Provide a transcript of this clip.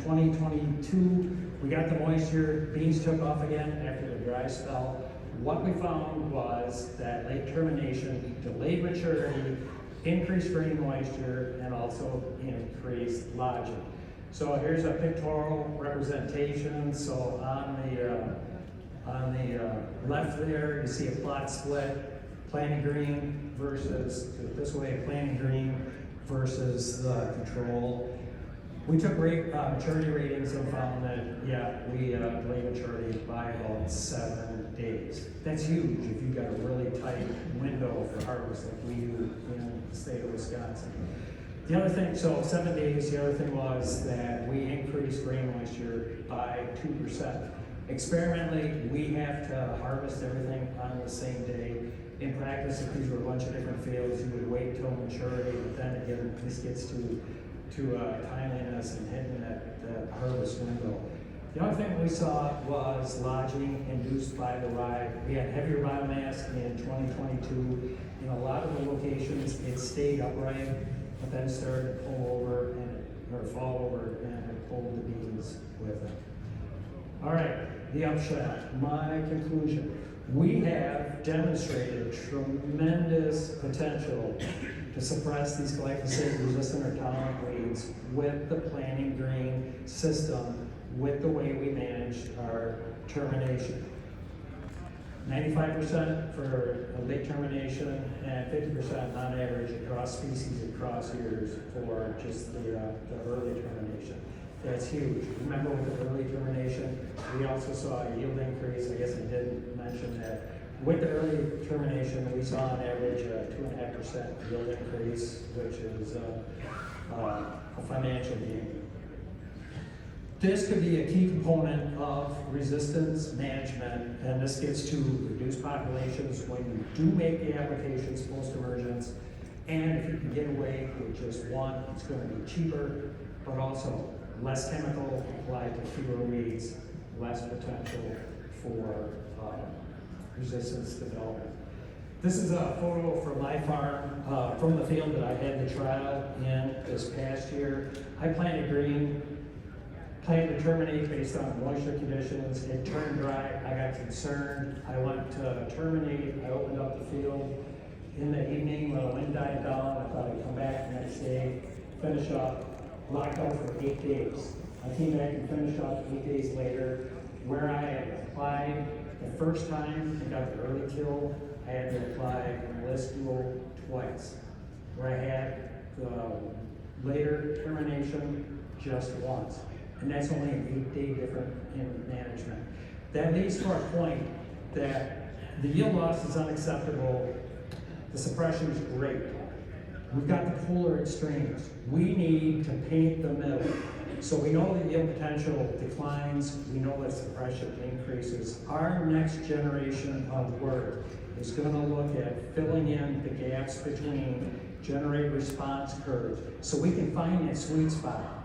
2022, we got the moisture, beans took off again after the dry spell. What we found was that late termination, delayed maturity, increased grain moisture, and also increased lodging. So here's a pictorial representation. So on the left there, you see a plot split, planting green versus, this way, planting green versus the control. We took maturity ratings and found that, yeah, we delayed maturity by about 7 days. That's huge if you've got a really tight window for harvest like we do in the state of Wisconsin. The other thing, so 7 days, the other thing was that we increased grain moisture by 2%. Experimentally, we have to harvest everything on the same day. In practice, if these were a bunch of different fields, you would wait till maturity, but then again, this gets to timeliness and hitting that harvest window. The other thing we saw was lodging induced by the rye. We had heavier biomass in 2022. In a lot of the locations, it stayed upright, but then started to pull over or fall over and it pulled the beans with it. All right, the upshot, my conclusion. We have demonstrated tremendous potential to suppress these glyphosate-resistant or tolerant weeds with the planting grain system, with the way we managed our termination. 95% for late termination and 50% on average across species, across years for just the early termination. That's huge. Remember with the early termination, we also saw a yield increase. I guess I didn't mention that. With the early termination, we saw on average a 2.5% yield increase, which is a financial gain. This could be a key component of resistance management, and this gets to reduced populations when you do make the applications post-emergence. And if you can get away with just one, it's going to be cheaper, but also less chemical applied to fewer weeds, less potential for resistance development. This is a photo from my farm, from the field that I had the trial in this past year. I planted green, planned to terminate based on moisture conditions. It turned dry. I got concerned. I went to terminate. I opened up the field in the evening when the wind died down. I thought I'd come back the next day, finish up, locked out for 8 days. I came back and finished up 8 days later. Where I had applied the first time and got the early kill, I had to apply Enlist-Dual twice. Where I had the later termination just once. And that's only an 8-day difference in management. That leads to our point that the yield loss is unacceptable, the suppression is great. We've got the polar extremes. We need to paint the middle. So we know the yield potential declines, we know that suppression increases. Our next generation of work is going to look at filling in the gaps between generate response curves so we can find that sweet spot.